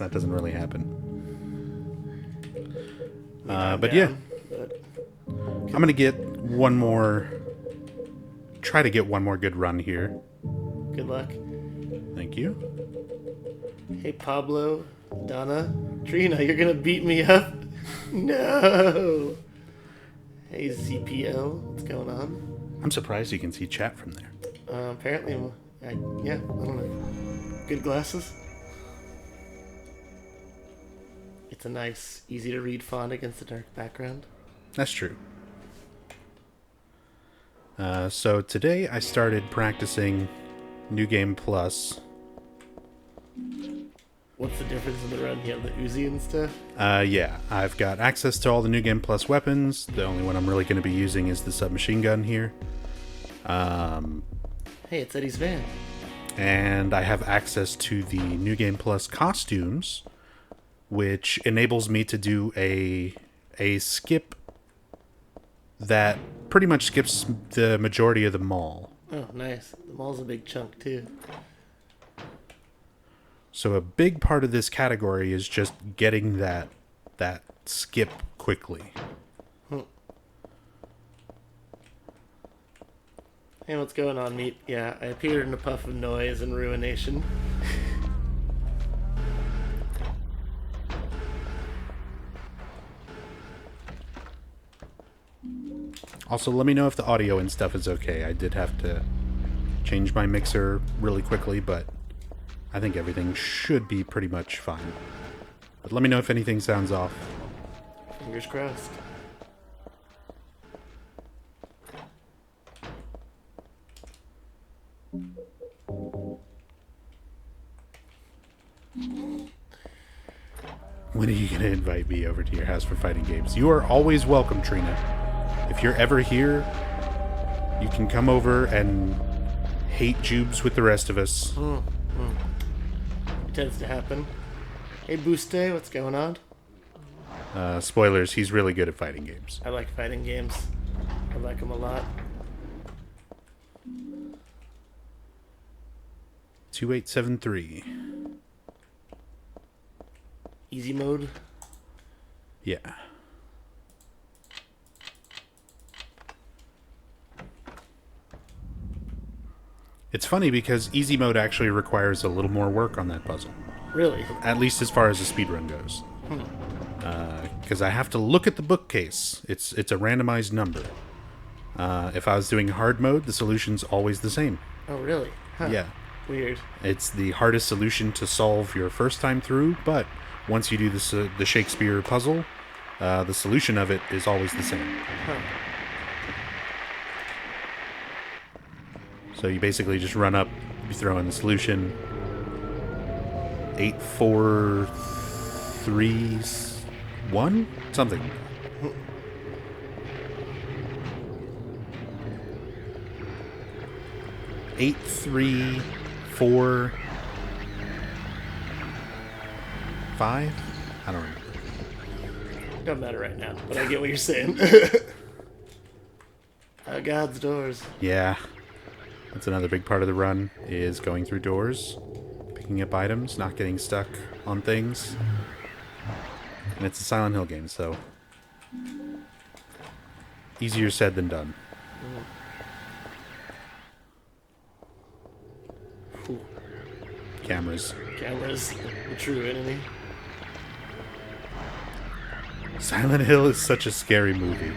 that doesn't really happen. But Down, yeah, but I'm going to get one more... Try to get one more good run here. good luck. Thank you. Hey, Pablo, Donna, Trina, you're gonna beat me up? No! Hey, ZPL, what's going on? I'm surprised you can see chat from there. Apparently, I don't know. Good glasses? It's a nice, easy to read font against the dark background. That's true. So today I started practicing New Game Plus. What's the difference in the run? You have the Uzi and stuff? Yeah, I've got access to all the New Game Plus weapons. The only one I'm really going to be using is the submachine gun here. Hey, it's Eddie's van. And I have access to the New Game Plus costumes, which enables me to do a skip that pretty much skips the majority of the mall. Oh, nice. The mall's a big chunk, too. So a big part of this category is just getting that skip quickly. Hey, what's going on, Meat? Yeah, I appeared in a puff of noise and ruination. Also, let me know if the audio and stuff is okay. I did have to change my mixer really quickly, but I think everything should be pretty much fine. But let me know if anything sounds off. Fingers crossed. When are you going to invite me over to your house for fighting games? You are always welcome, Trina. If you're ever here, you can come over and hate Jubes with the rest of us. It tends to happen. Hey, Booste, what's going on? Spoilers, he's really good at fighting games. I like fighting games. I like them a lot. 2873. Easy mode. Yeah. It's funny because easy mode actually requires a little more work on that puzzle. Really? At least as far as the speedrun goes. Because I have to look at the bookcase. It's a randomized number. If I was doing hard mode, the solution's always the same. Oh, really? Huh. Yeah. Weird. It's the hardest solution to solve your first time through, but once you do the Shakespeare puzzle, the solution of it is always the same. Huh. So you basically just run up, you throw in the solution. 8, 4, 3, 1? Something. Eight, 3, 4, 5? I don't remember. Doesn't matter right now, but I get what you're saying. God's doors. Yeah. That's another big part of the run, is going through doors, picking up items, not getting stuck on things. And it's a Silent Hill game, so easier said than done. Ooh, Cameras. cameras, the true enemy. Silent Hill is such a scary movie.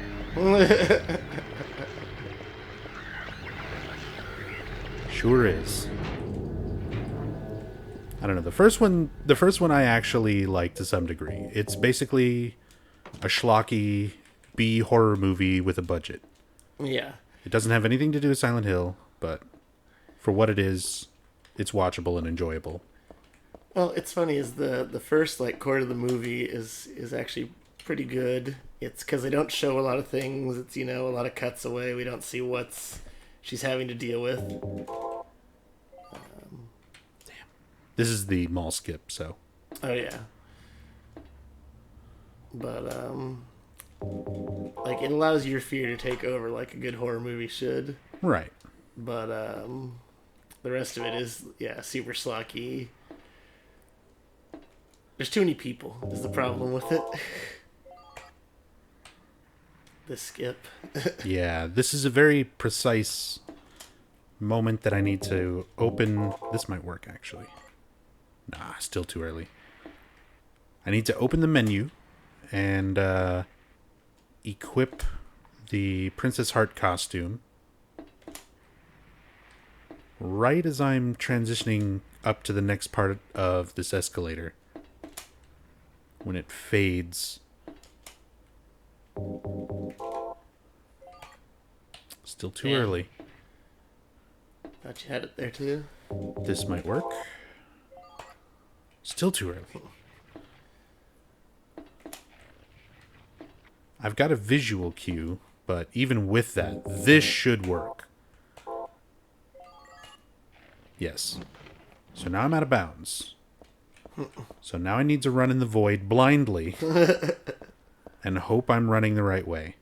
Sure is. I don't know. The first one I actually like to some degree. It's basically a schlocky B horror movie with a budget. Yeah. It doesn't have anything to do with Silent Hill, but for what it is, it's watchable and enjoyable. Well, it's funny is the first like quarter of the movie is actually pretty good. It's because they don't show a lot of things. It's a lot of cuts away. We don't see what's she's having to deal with. This is the mall skip, so. Oh yeah. But like it allows your fear to take over like a good horror movie should. Right. But the rest of it is super slocky. There's too many people. Is the problem with it? The skip. Yeah, this is a very precise moment that I need to open. This might work, actually. Nah, still too early. I need to open the menu and equip the Princess Heart costume right as I'm transitioning up to the next part of this escalator. When it fades. Still too Damn. early. Thought you had it there too. This might work. Still too early. I've got a visual cue, but even with that, this should work. Yes. So now I'm out of bounds. So now I need to run in the void blindly and hope I'm running the right way.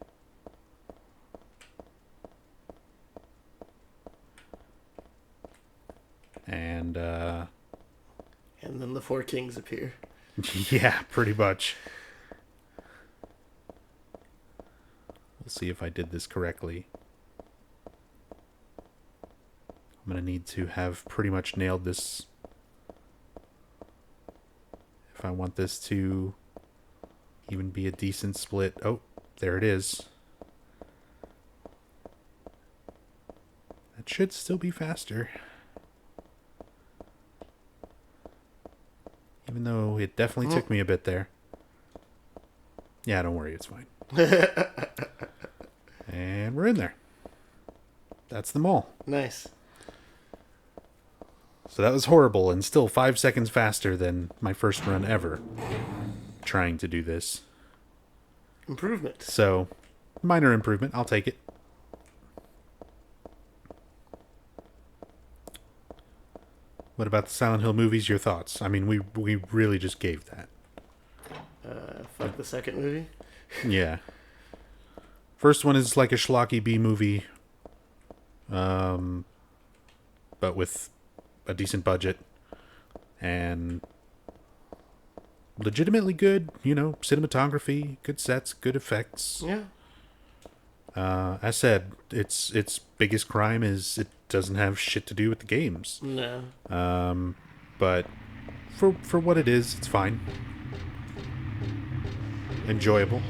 And then the four kings appear. yeah, pretty much. We'll see if I did this correctly. I'm going to need to have pretty much nailed this if I want this to even be a decent split. Oh, there it is. That should still be faster. Even though it definitely took me a bit there. Yeah, don't worry, it's fine. And we're in there. That's the mall. Nice. So that was horrible and still 5 seconds faster than my first run ever trying to do this. Improvement. So, minor improvement. I'll take it. What about the Silent Hill movies? Your thoughts? I mean, we really just gave that. Fuck the second movie. Yeah. First one is like a schlocky B movie, but with a decent budget and legitimately good, cinematography, good sets, good effects. Yeah. As said, its biggest crime is it doesn't have shit to do with the games. No. But for what it is, it's fine. Enjoyable.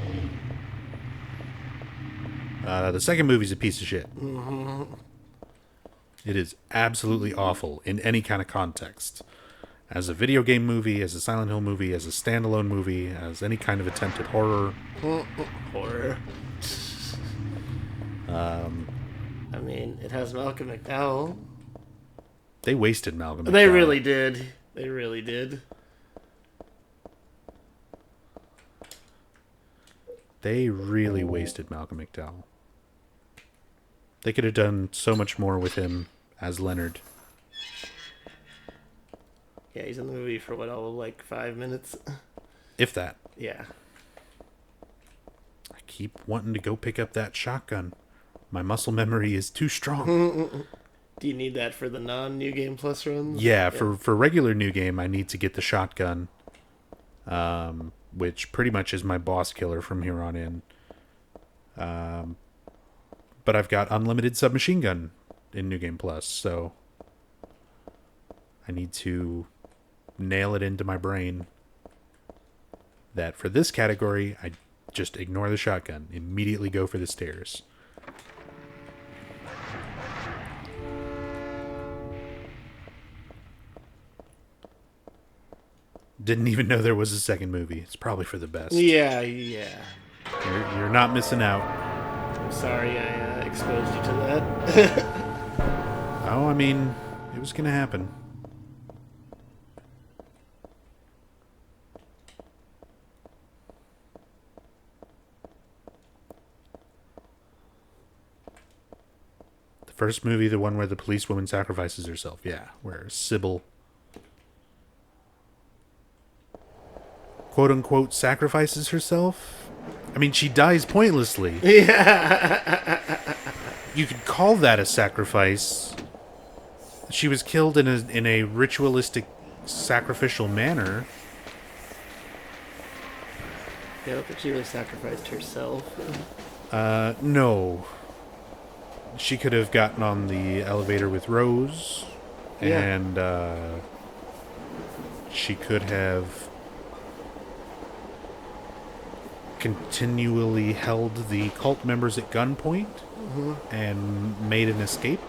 The second movie's a piece of shit. Mm-hmm. It is absolutely awful in any kind of context. As a video game movie, as a Silent Hill movie, as a standalone movie, as any kind of attempt at horror. Horror. I mean, it has Malcolm McDowell. They wasted Malcolm McDowell. They really did. They really did. They really wasted Malcolm McDowell. They could have done so much more with him as Leonard. Yeah, he's in the movie for like 5 minutes. If that. Yeah. I keep wanting to go pick up that shotgun. My muscle memory is too strong. Do you need that for the non-New Game Plus runs? Yeah, for regular New Game, I need to get the shotgun, which pretty much is my boss killer from here on in. But I've got unlimited submachine gun in New Game Plus, so I need to nail it into my brain that for this category, I just ignore the shotgun, immediately go for the stairs. Didn't even know there was a second movie. It's probably for the best. Yeah. You're not missing out. I'm sorry I exposed you to that. Oh, I mean, it was going to happen. The first movie, the one where the policewoman sacrifices herself. Yeah, where Sybil, quote-unquote, sacrifices herself. I mean, she dies pointlessly. Yeah. You could call that a sacrifice. She was killed in a ritualistic, sacrificial manner. Yeah, I don't think she really sacrificed herself. No. She could have gotten on the elevator with Rose, Yeah. and she could have continually held the cult members at gunpoint and made an escape.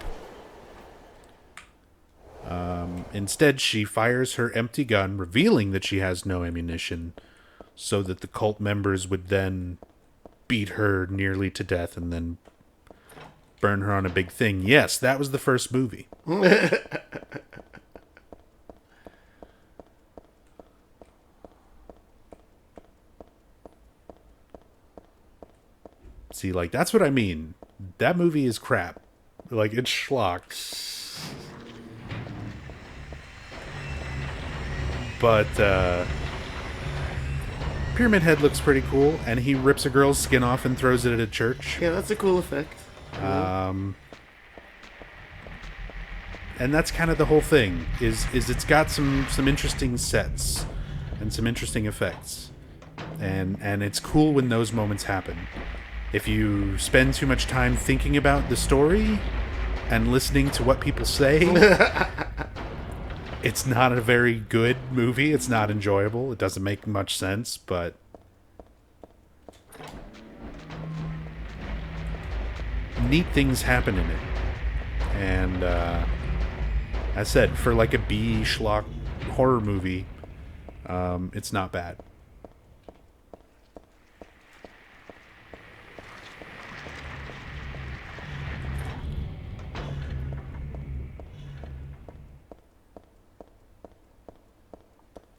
Instead, she fires her empty gun, revealing that she has no ammunition, so that the cult members would then beat her nearly to death and then burn her on a big thing. Yes, that was the first movie. See, like, that's what I mean. That movie is crap. Like, it's schlock. But, Pyramid Head looks pretty cool, and he rips a girl's skin off and throws it at a church. Yeah, that's a cool effect. And that's kind of the whole thing, is it's got some interesting sets and some interesting effects. And it's cool when those moments happen. If you spend too much time thinking about the story and listening to what people say, it's not a very good movie. It's not enjoyable. It doesn't make much sense, but neat things happen in it. And as I said, for like a B schlock horror movie, it's not bad.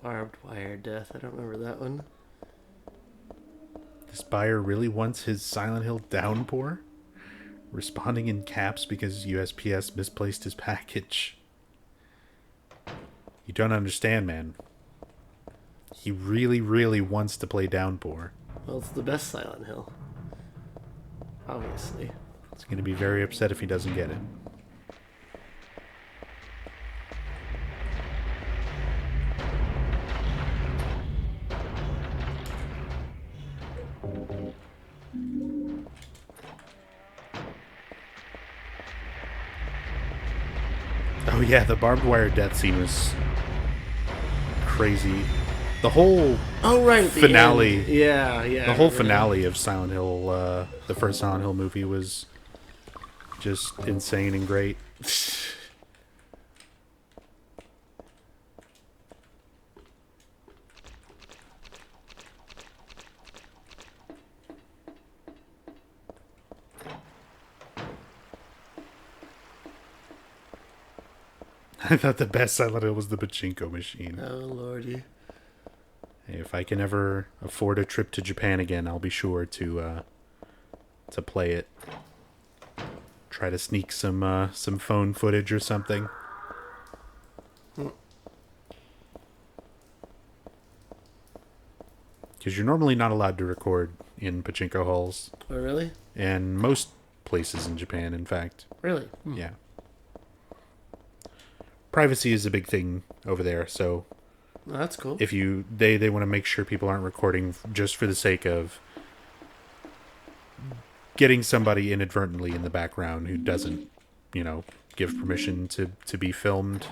Barbed wire death. I don't remember that one. This buyer really wants his Silent Hill downpour? Responding in caps because USPS misplaced his package. You don't understand, man. He really, really wants to play Downpour. Well, it's the best Silent Hill. Obviously. He's going to be very upset if he doesn't get it. Oh yeah, the barbed wire death scene was crazy. The whole right, finale. Yeah. The whole finale of Silent Hill, the first Silent Hill movie, was just insane and great. I thought the best Silent Hill was the pachinko machine. Oh, lordy. Hey, if I can ever afford a trip to Japan again, I'll be sure to play it. Try to sneak some phone footage or something. Because you're normally not allowed to record in pachinko halls. Oh, really? And most places in Japan, in fact. Really? Yeah. Privacy is a big thing over there, so Oh, that's cool. if they want to make sure people aren't recording just for the sake of getting somebody inadvertently in the background who doesn't, give permission to be filmed.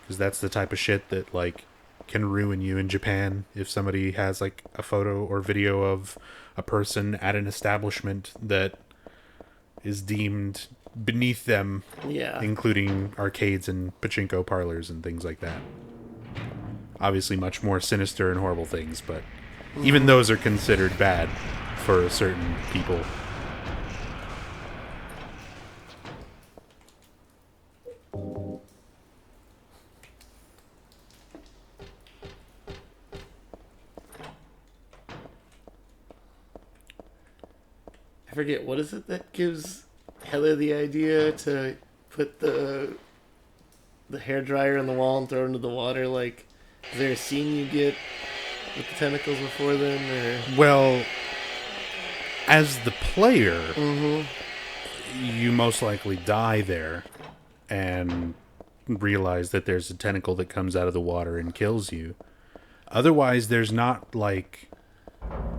Because that's the type of shit that, like, can ruin you in Japan if somebody has, like, a photo or video of a person at an establishment that is deemed beneath them, Yeah. including arcades and pachinko parlors and things like that. Obviously much more sinister and horrible things, but even those are considered bad for certain people. I forget, what is it that gives Heather the idea to put the hairdryer on the wall and throw it into the water? Like, is there a scene you get with the tentacles before then? Or? Well, as the player, you most likely die there and realize that there's a tentacle that comes out of the water and kills you. Otherwise, there's not like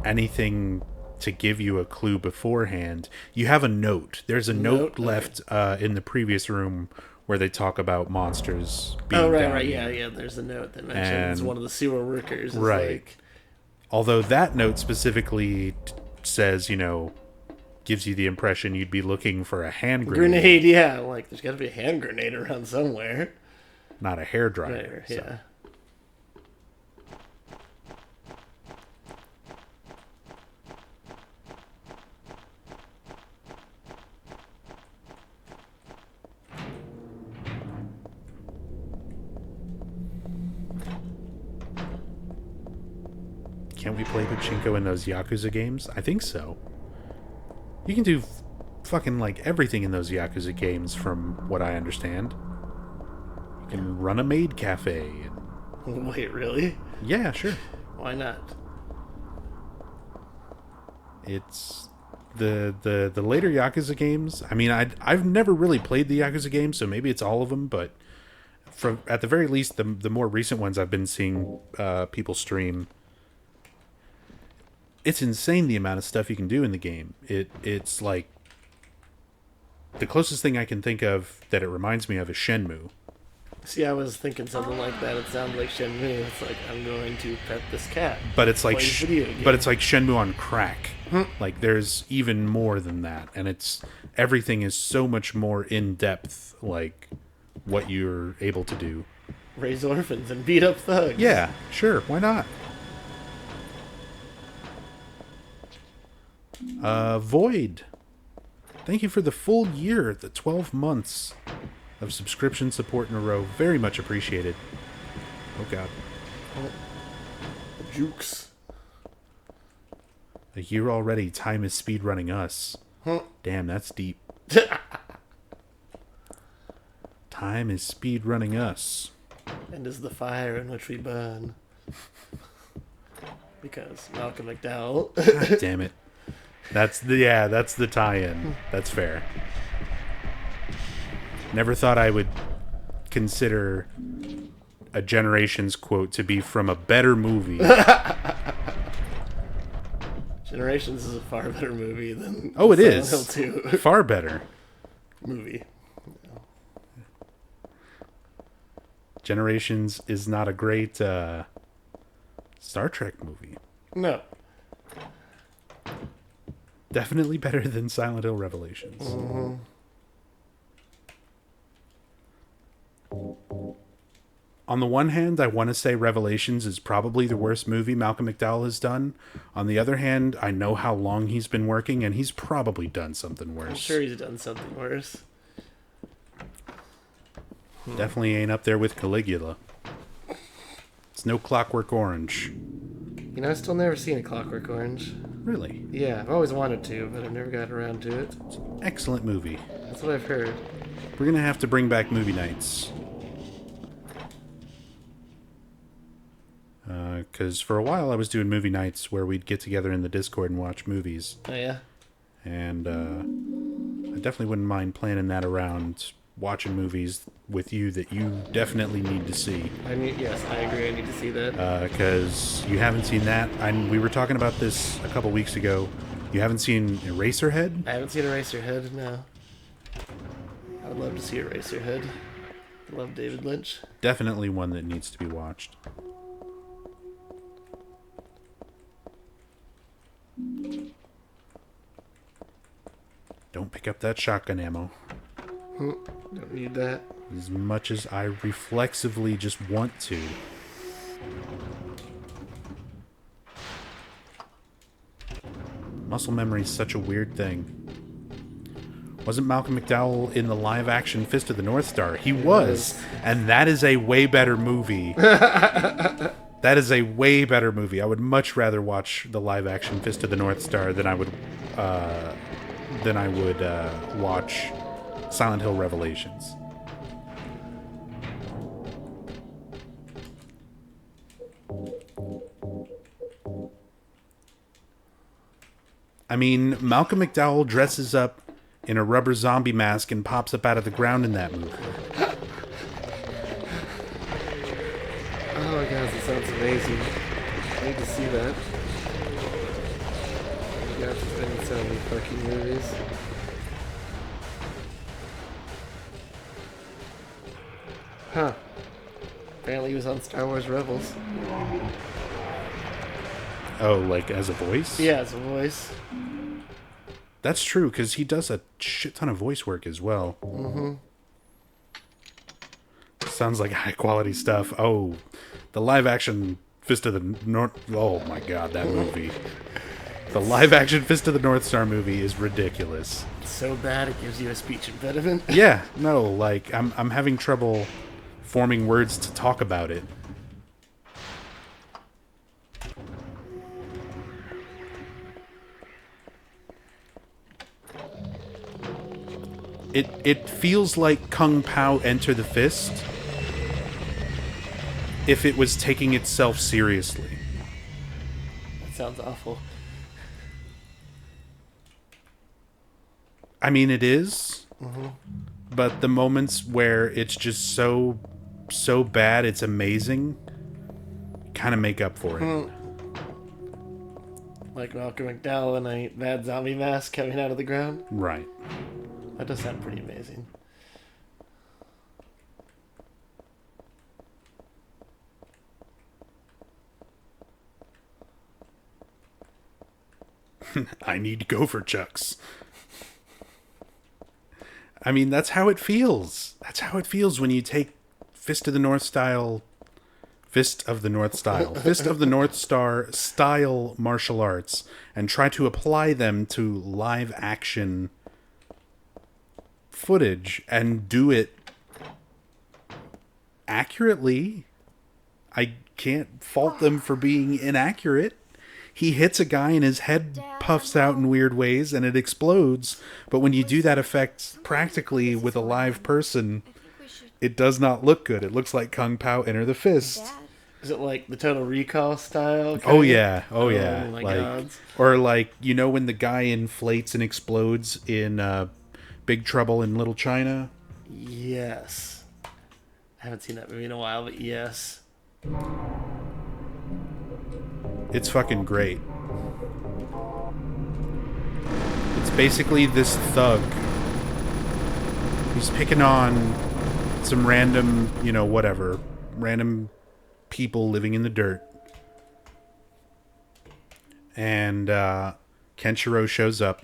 anything to give you a clue beforehand. You have a note. There's a note left in the previous room where they talk about monsters being right. here. Yeah. There's a note that mentions one of the sewer workers. Is Right. Like, although that note specifically says, gives you the impression you'd be looking for a hand grenade. yeah. Like, there's got to be a hand grenade around somewhere. Not a hairdryer. Right, yeah. Can't we play Pachinko in those Yakuza games? I think so. You can do fucking like everything in those Yakuza games from what I understand. You can run a maid cafe. Wait, really? Yeah, sure. Why not? It's the later Yakuza games. I mean, I've never really played the Yakuza games, so maybe it's all of them, but from at the very least the more recent ones I've been seeing people stream. It's insane the amount of stuff you can do in the game. It's like the closest thing I can think of that it reminds me of is Shenmue. See, I was thinking something like that. It sounded like Shenmue. It's like, I'm going to pet this cat. But it's like video game. but it's like Shenmue on crack. Like there's even more than that, and everything is so much more in depth. Like what you're able to do. Raise orphans and beat up thugs. Yeah, sure. Why not? Void. Thank you for the full year, the 12 months of subscription support in a row. Very much appreciated. Oh, God. Jukes. A year already. Time is speedrunning us. Damn, that's deep. Time is speedrunning us. And is the fire in which we burn. Because Malcolm McDowell. God damn it. That's the tie-in. That's fair. Never thought I would consider a Generations quote to be from a better movie. Generations is a far better movie than Oh, it Silent is. Hill 2 Far better. movie. Generations is not a great Star Trek movie. No. Definitely better than Silent Hill Revelations. Mm-hmm. On the one hand, I want to say Revelations is probably the worst movie Malcolm McDowell has done. On the other hand, I know how long he's been working, and he's probably done something worse. I'm sure he's done something worse. Definitely ain't up there with Caligula. It's no Clockwork Orange. You know, I've still never seen A Clockwork Orange. Really? Yeah, I've always wanted to, but I've never got around to it. Excellent movie. That's what I've heard. We're going to have to bring back movie nights. Because for a while I was doing movie nights where we'd get together in the Discord and watch movies. Oh, yeah? And I definitely wouldn't mind planning that around watching movies with you that you definitely need to see. Yes, I agree. I need to see that. Because you haven't seen that. We were talking about this a couple weeks ago. You haven't seen Eraserhead? I haven't seen Eraserhead, no. I would love to see Eraserhead. I love David Lynch. Definitely one that needs to be watched. Don't pick up that shotgun ammo. Don't need that. As much as I reflexively just want to. Muscle memory is such a weird thing. Wasn't Malcolm McDowell in the live-action Fist of the North Star? He was. And that is a way better movie. That is a way better movie. I would much rather watch the live-action Fist of the North Star than I would watch Silent Hill Revelations. I mean, Malcolm McDowell dresses up in a rubber zombie mask and pops up out of the ground in that movie. Oh my god, this sounds amazing. I need to see that. You got to spend so many fucking movies. Huh. Apparently he was on Star Wars Rebels. Oh, like as a voice? Yeah, as a voice. That's true, because he does a shit ton of voice work as well. Mm-hmm. Sounds like high quality stuff. Oh, the live action Fist of the North... Oh my god, that movie. The live action Fist of the North Star movie is ridiculous. It's so bad it gives you a speech impediment. Yeah, no, like, I'm having trouble forming words to talk about it. It feels like Kung Pao Enter the Fist if it was taking itself seriously. That sounds awful. I mean, it is, but the moments where it's just so bad it's amazing kind of make up for it. Like Malcolm McDowell in a bad zombie mask coming out of the ground. Right. That does sound pretty amazing. I need to go for Chucks. I mean, that's how it feels. That's how it feels when you take Fist of the North Star style martial arts and try to apply them to live action footage and do it accurately. I can't fault them for being inaccurate. He hits a guy and his head puffs out in weird ways and it explodes. But when you do that effect practically with a live person, it does not look good. It looks like Kung Pao Enter the Fist. Is it like the Total Recall style? Oh yeah, oh yeah. my like, God. or like, you know when the guy inflates and explodes in Big Trouble in Little China? Yes. I haven't seen that movie in a while, but yes. It's fucking great. It's basically this thug who's picking on some random, random people living in the dirt. And Kenshiro shows up.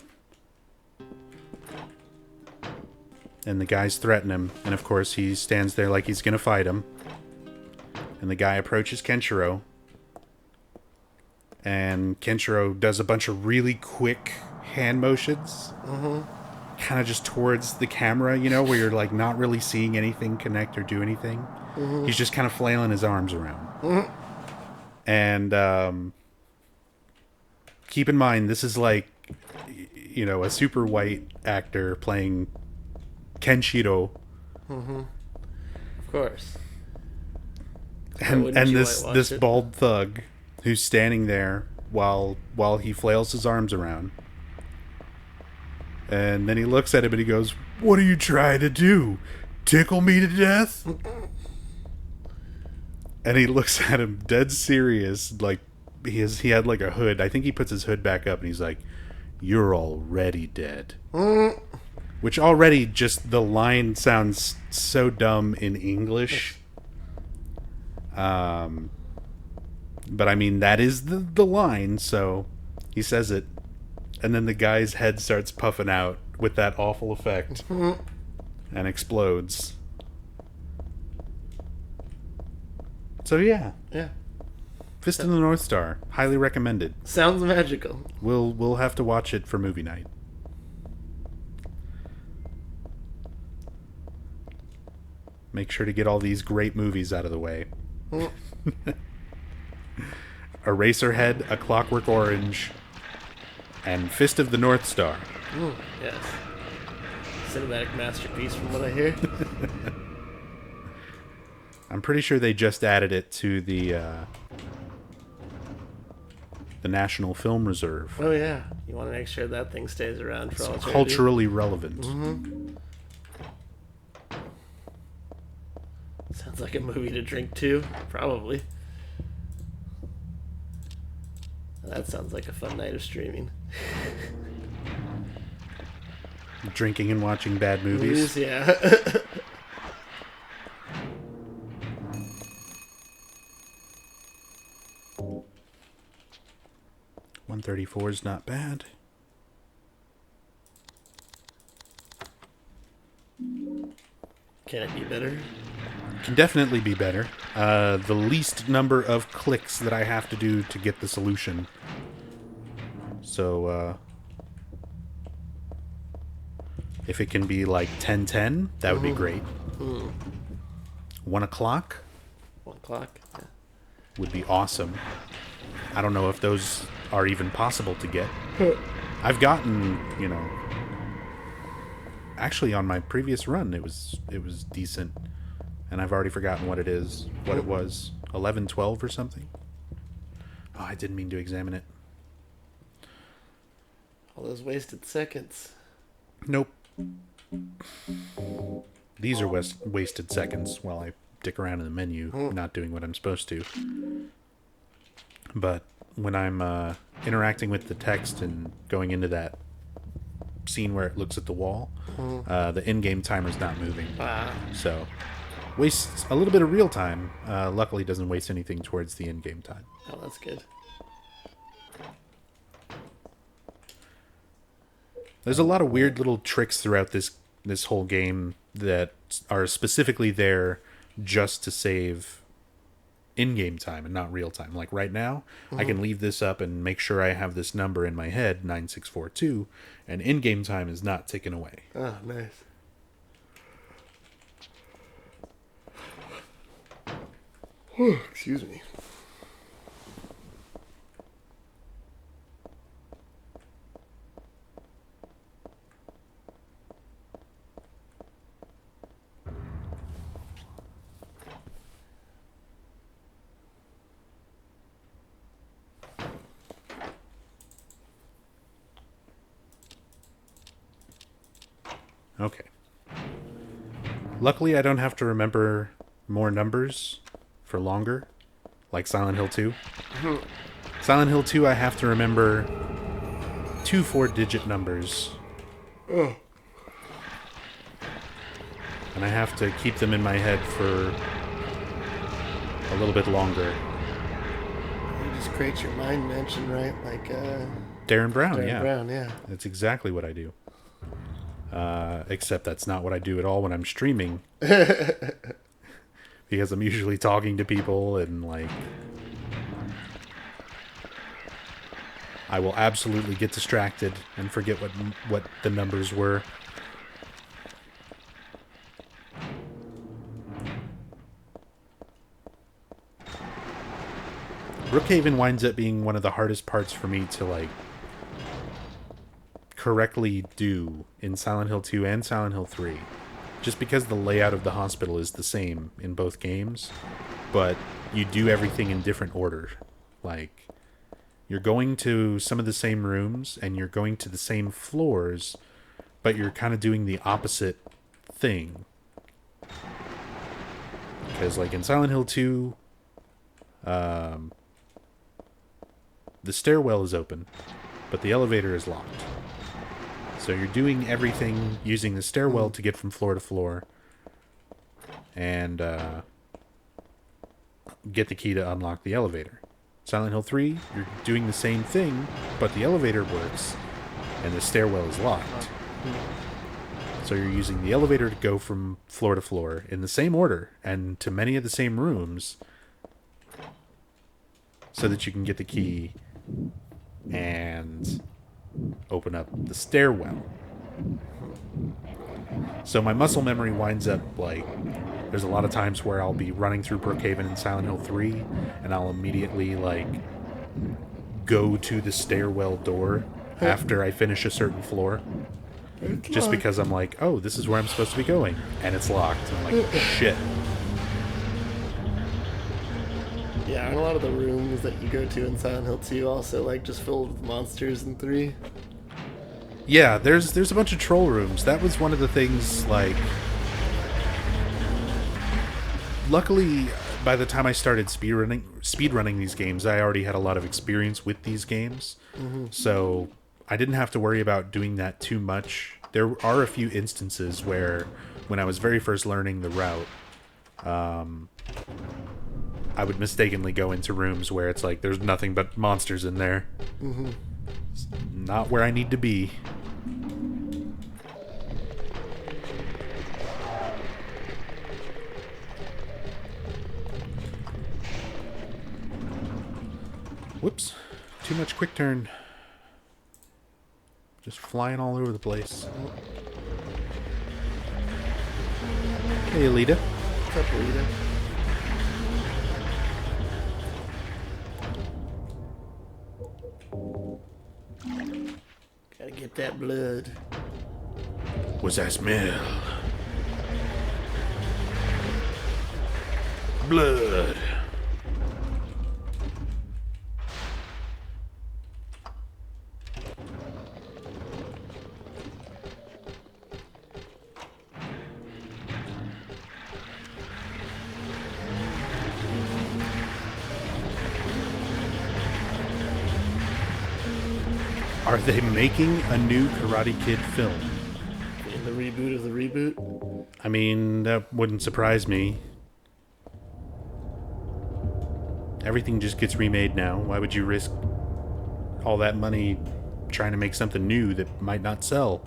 And the guys threaten him. And of course he stands there like he's going to fight him. And the guy approaches Kenshiro. And Kenshiro does a bunch of really quick hand motions. Kind of just towards the camera, where you're like not really seeing anything connect or do anything. He's just kind of flailing his arms around. And keep in mind, this is like, a super white actor playing Kenshiro. Of course. And this bald thug who's standing there while he flails his arms around. And then he looks at him and he goes, "What are you trying to do? Tickle me to death?" And he looks at him dead serious, like he had like a hood. I think he puts his hood back up and he's like, "You're already dead." Which already just the line sounds so dumb in English. But I mean, that is the line, so he says it. And then the guy's head starts puffing out with that awful effect. And explodes. So yeah. Yeah. Fist of the North Star. Highly recommended. Sounds magical. We'll have to watch it for movie night. Make sure to get all these great movies out of the way. Eraserhead, A Clockwork Orange, and Fist of the North Star. Yes. Cinematic masterpiece from what I hear. I'm pretty sure they just added it to the National Film Reserve. Oh yeah. You want to make sure that thing stays around for all eternity. Culturally relevant. Sounds like a movie to drink to. Probably. That sounds like a fun night of streaming. Drinking and watching bad movies. Yeah. 134 is not bad. Can it be better? Can definitely be better. The least number of clicks that I have to do to get the solution. So, if it can be like 10:10, that would be great. 1 o'clock 1 o'clock? Yeah. would be awesome. I don't know if those are even possible to get. I've gotten, actually on my previous run, it was decent, and I've already forgotten what it was. 11:12 or something. Oh, I didn't mean to examine it. All those wasted seconds. Nope. These are wasted seconds while I dick around in the menu, not doing what I'm supposed to. But when I'm interacting with the text and going into that scene where it looks at the wall, the in-game timer's not moving. So, wastes a little bit of real time. Luckily, doesn't waste anything towards the in-game time. Oh, that's good. There's a lot of weird little tricks throughout this whole game that are specifically there just to save in-game time and not real time. Like right now, I can leave this up and make sure I have this number in my head, 9642, and in-game time is not taken away. Oh, nice. Excuse me. Okay. Luckily, I don't have to remember more numbers for longer, like Silent Hill 2. Silent Hill 2, I have to remember 2 4-digit numbers. Oh. And I have to keep them in my head for a little bit longer. You just create your mind mansion, right? Like, Darren Brown, Darren yeah. Brown, yeah. That's exactly what I do. Except that's not what I do at all when I'm streaming. Because I'm usually talking to people and, like, I will absolutely get distracted and forget what the numbers were. Brookhaven winds up being one of the hardest parts for me to, like, correctly do in Silent Hill 2 and Silent Hill 3. Just because the layout of the hospital is the same in both games, but you do everything in different order. Like, you're going to some of the same rooms and you're going to the same floors, but you're kind of doing the opposite thing. Because, like, in Silent Hill 2, the stairwell is open, but the elevator is locked. So you're doing everything using the stairwell to get from floor to floor and get the key to unlock the elevator. Silent Hill 3, you're doing the same thing, but the elevator works and the stairwell is locked. So you're using the elevator to go from floor to floor in the same order and to many of the same rooms so that you can get the key and open up the stairwell. So my muscle memory winds up, like, there's a lot of times where I'll be running through Brookhaven in Silent Hill 3 and I'll immediately, like, go to the stairwell door after I finish a certain floor. Just because I'm like, oh, this is where I'm supposed to be going. And it's locked. I'm like, shit. Yeah, and a lot of the rooms that you go to in Silent Hill 2 also, like, just filled with monsters in 3. Yeah, there's a bunch of troll rooms. That was one of the things, like... Luckily, by the time I started speedrunning these games, I already had a lot of experience with these games. So I didn't have to worry about doing that too much. There are a few instances where, when I was very first learning the route, I would mistakenly go into rooms where it's like there's nothing but monsters in there. It's not where I need to be. Whoops. Too much quick turn. Just flying all over the place. Hey, Alita. What's up, Alita? Gotta get that blood. What's that smell? Blood. Are they making a new Karate Kid film? In the reboot of the reboot? I mean, that wouldn't surprise me. Everything just gets remade now. Why would you risk all that money trying to make something new that might not sell?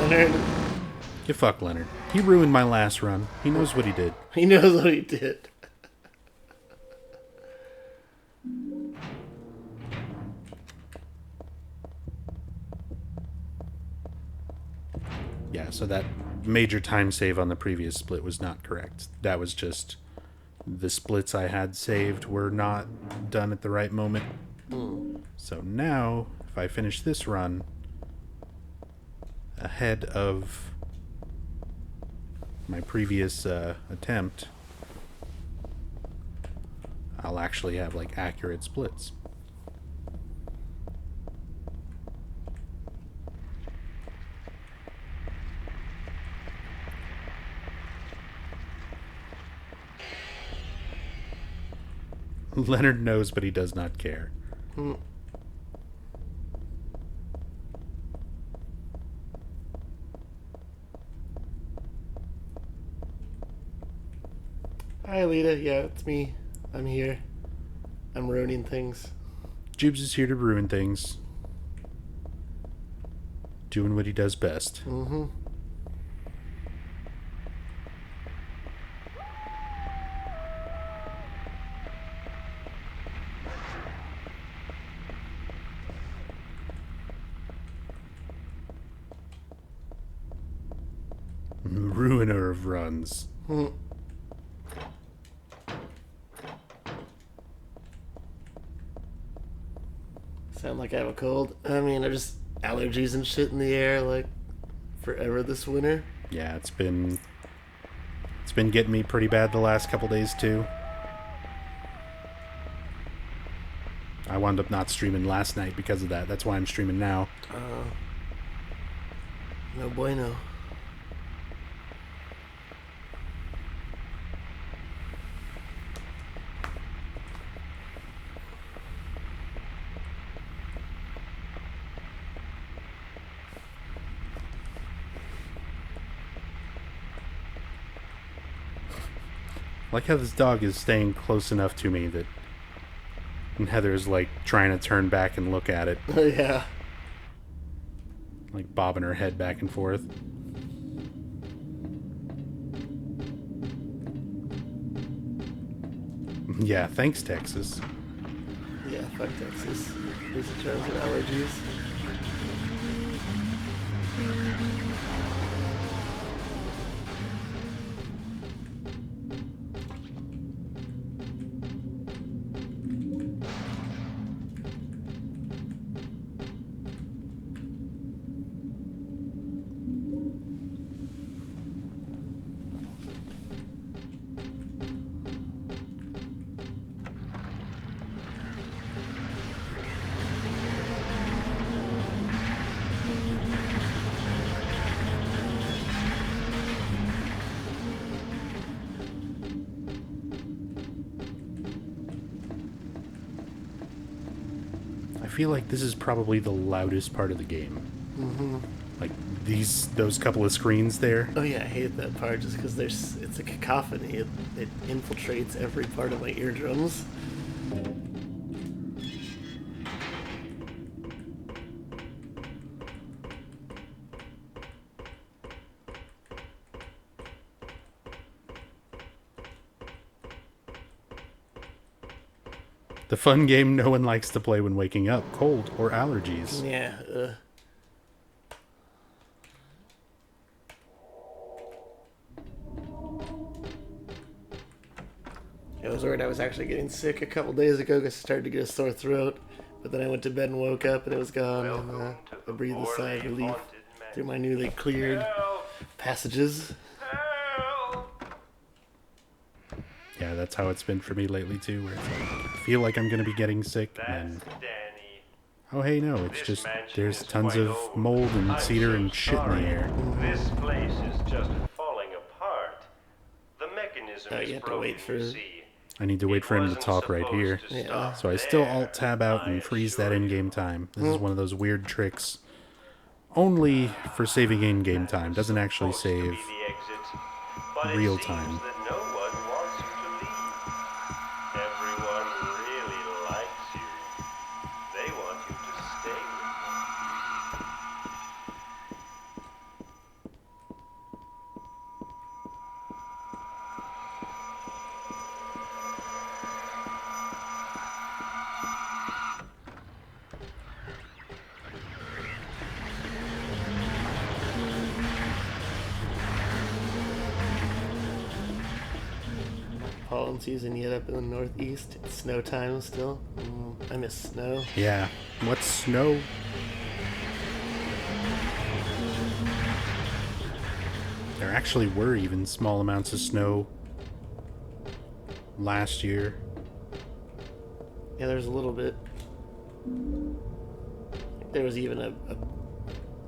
Leonard, You fuck Leonard. He ruined my last run. He knows what he did. he knows what he did. Yeah, so that major time save on the previous split was not correct. That was just the splits I had saved were not done at the right moment. So now, if I finish this run ahead of my previous attempt, I'll actually have like accurate splits. Leonard knows, but he does not care. Hi, Alita. Yeah, it's me. I'm here. I'm ruining things. Jubes is here to ruin things. Doing what he does best. Ruiner of runs. Sound like I have a cold? I mean, I just allergies and shit in the air like forever this winter. Yeah, it's been getting me pretty bad the last couple days too. I wound up not streaming last night because of that. That's why I'm streaming now. No bueno. I like how this dog is staying close enough to me that and Heather's like trying to turn back and look at it. Oh, yeah. Like bobbing her head back and forth. Yeah, thanks, Texas. Yeah, fuck Texas. These are terms of allergies. feel like this is probably the loudest part of the game. Mm-hmm. Like those couple of screens there. Oh yeah, I hate that part just because it's a cacophony. It infiltrates every part of my eardrums. The fun game no one likes to play when waking up, cold, or allergies. Yeah. I was worried I was actually getting sick a couple days ago because I started to get a sore throat. But then I went to bed and woke up and it was gone. And I breathed a sigh of relief through my newly cleared passages. Yeah, that's how it's been for me lately too, where it's like, I feel like I'm going to be getting sick, and oh hey no, it's just there's tons of mold and cedar and shit in the air. This place is just falling apart. The mechanism You have to wait for... I need to wait for him to talk right here. Yeah. So I still Alt-Tab out and freeze that in-game time. This is one of those weird tricks. Only for saving in-game time. Doesn't actually save real time. Everyone really likes you. They want you to stay with Pollen season yet up in the northeast. It's snow time still. I miss snow. Yeah. What's snow? There actually were even small amounts of snow last year. Yeah, there's a little bit. There was even a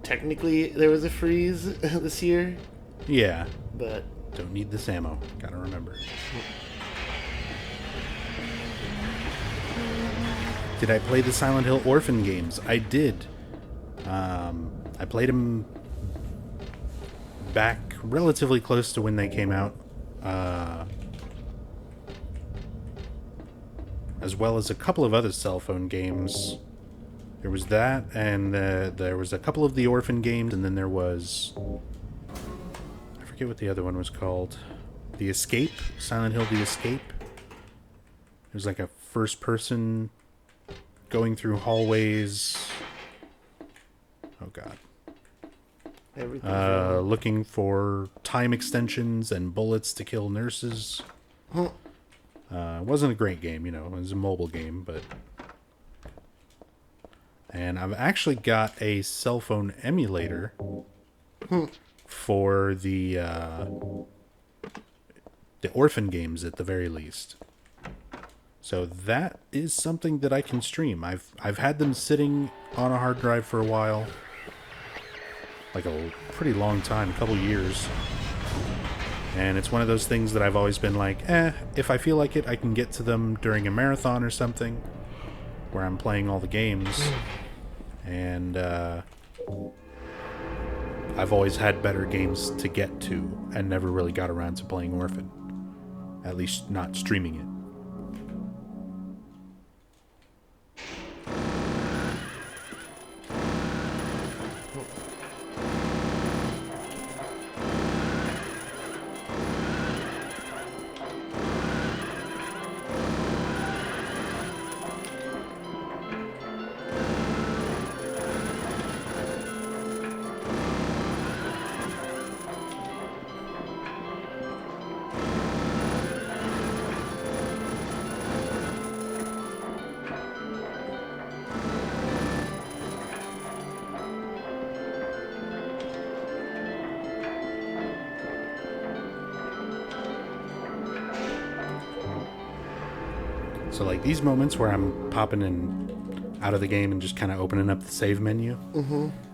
technically there was a freeze this year, Yeah. but Don't need this ammo. Gotta remember. Did I play the Silent Hill Orphan games? I did. I played them back relatively close to when they came out. As well as a couple of other cell phone games. There was that, and there was a couple of the Orphan games, and then there was... I forget what the other one was called. The Escape? Silent Hill The Escape? It was like a first-person going through hallways. Oh god. everything. Looking for time extensions and bullets to kill nurses. It wasn't a great game, it was a mobile game, but... And I've actually got a cell phone emulator for the Orphan games at the very least. So that is something that I can stream. I've had them sitting on a hard drive for a while. Like a pretty long time, a couple years. And it's one of those things that I've always been like, if I feel like it, I can get to them during a marathon or something, where I'm playing all the games. And I've always had better games to get to, and never really got around to playing Orphan. At least not streaming it. So like these moments where I'm popping in out of the game and just kind of opening up the save menu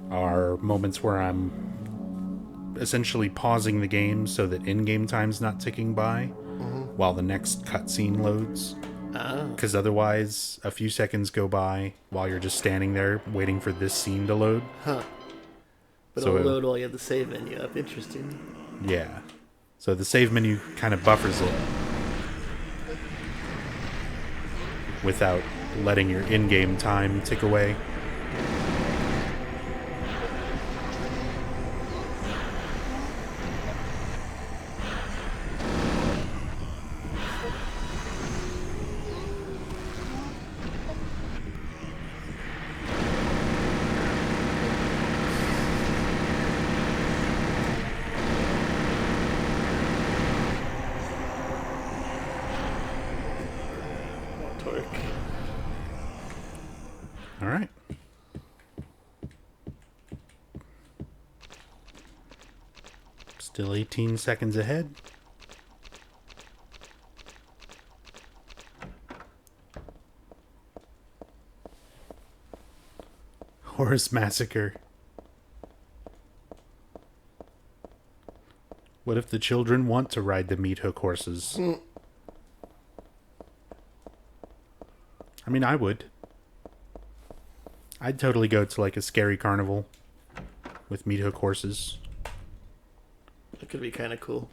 are moments where I'm essentially pausing the game so that in-game time's not ticking by while the next cutscene loads. Oh. Because otherwise, a few seconds go by while you're just standing there waiting for this scene to load. Huh. But So it'll load while you have the save menu up. Interesting. Yeah. So the save menu kind of buffers it without letting your in-game time tick away. Torque. All right. Still 18 seconds ahead. Horse Massacre. What if the children want to ride the meat hook horses? I mean, I would. I'd totally go to like a scary carnival with meat hook horses. That could be kind of cool.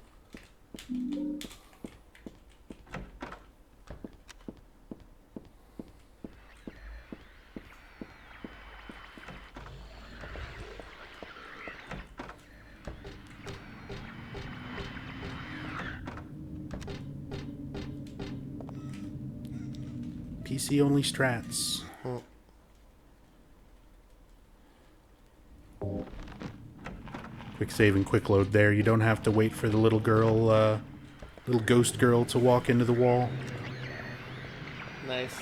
PC only strats. Quick save and quick load there. You don't have to wait for the little girl, little ghost girl to walk into the wall. Nice.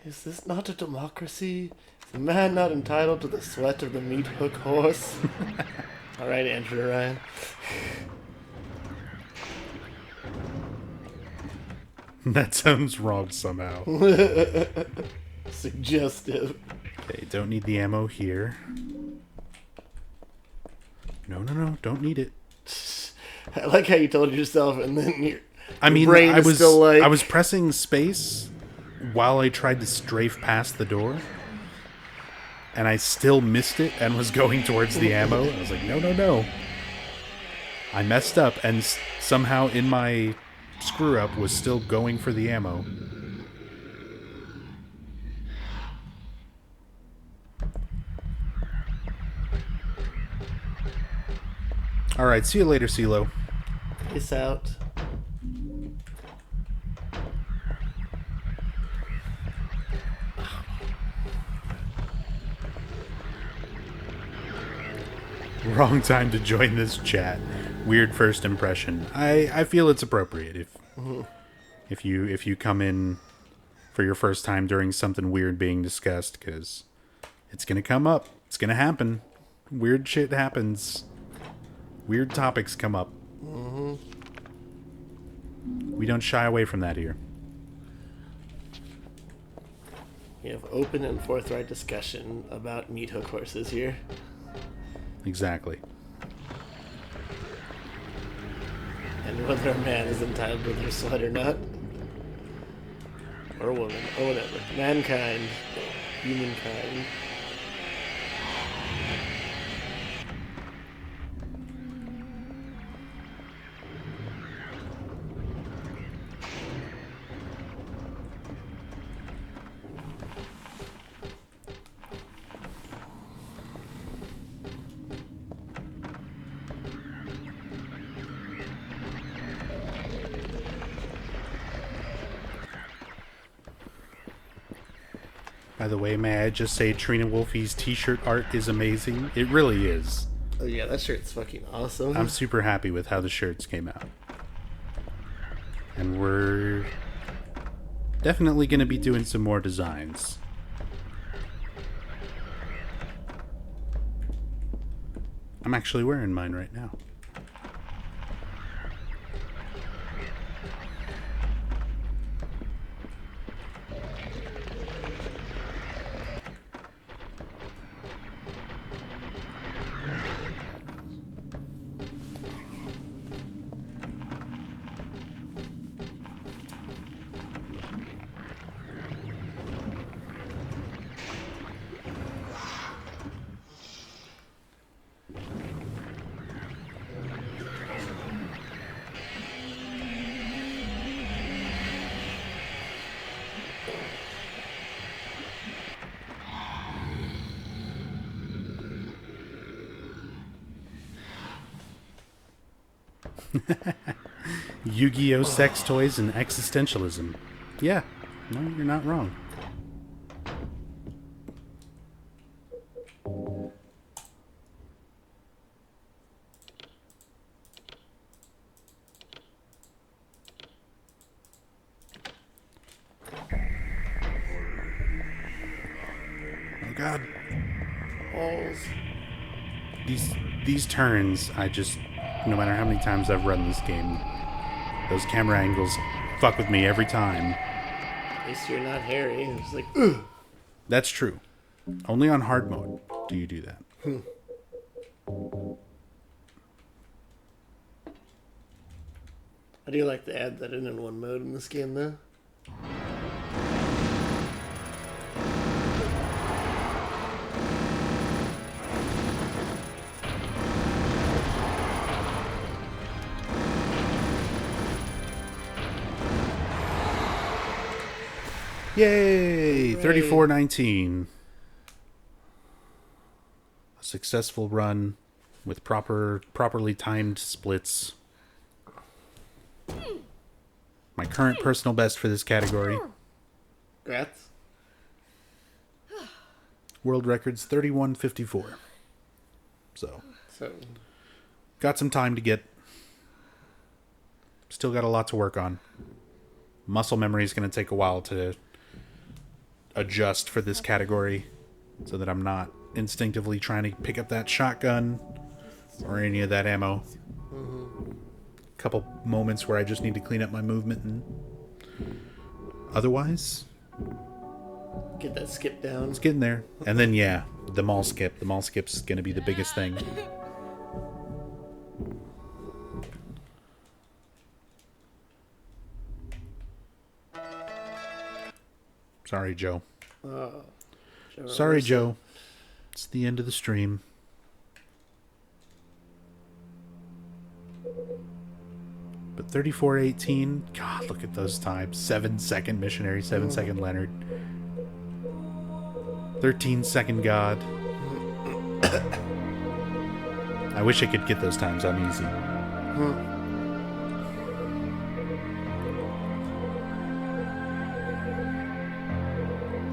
Is this not a democracy? Is a man not entitled to the sweat of the meat hook horse? All right, Andrew Ryan. That sounds wrong somehow. Suggestive. Okay, don't need the ammo here. No, don't need it. I like how you told yourself, and then your I mean, brain I is was still like, I was pressing space while I tried to strafe past the door, and I still missed it and was going towards the ammo. I was like, no. I messed up, and somehow in my screw up was still going for the ammo. All right, see you later, CeeLo. peace out. Wrong time to join this chat. Weird first impression. I feel it's appropriate if you come in for your first time during something weird being discussed, because it's gonna come up. It's gonna happen. Weird shit happens. Weird topics come up. We don't shy away from that here. We have open and forthright discussion about meat hook horses here. Exactly. And whether a man is entitled to their sweat or not. Or a woman, or whatever. Mankind. Humankind. By the way, may I just say Trina Wolfie's t-shirt art is amazing. It really is. Oh yeah, that shirt's fucking awesome. I'm super happy with how the shirts came out. And we're definitely going to be doing some more designs. I'm actually wearing mine right now. Yu-Gi-Oh! Sex toys and existentialism. Yeah, no, you're not wrong. Oh God, Balls. these turns, I just, no matter how many times I've run this game, those camera angles fuck with me every time. At least you're not hairy. It's like, ugh. That's true. Only on hard mode do you do that. How do you like to add that in one mode in this game, though? Yay! Hooray. 3419. A successful run with properly timed splits. My current personal best for this category. Grats. World record's 31:54. So, So, got some time to get. Still got a lot to work on. Muscle memory is going to take a while to adjust for this category so that I'm not instinctively trying to pick up that shotgun or any of that ammo. Couple moments where I just need to clean up my movement, and otherwise get that skip down. it's getting there. And then yeah, the mall skip. The mall skip's going to be the biggest thing. Sorry, Joe. Oh, Sorry, Joe. It's the end of the stream. But 34:18, God, look at those times. 7-second Missionary, 7-second Leonard. 13-second God. I wish I could get those times on easy.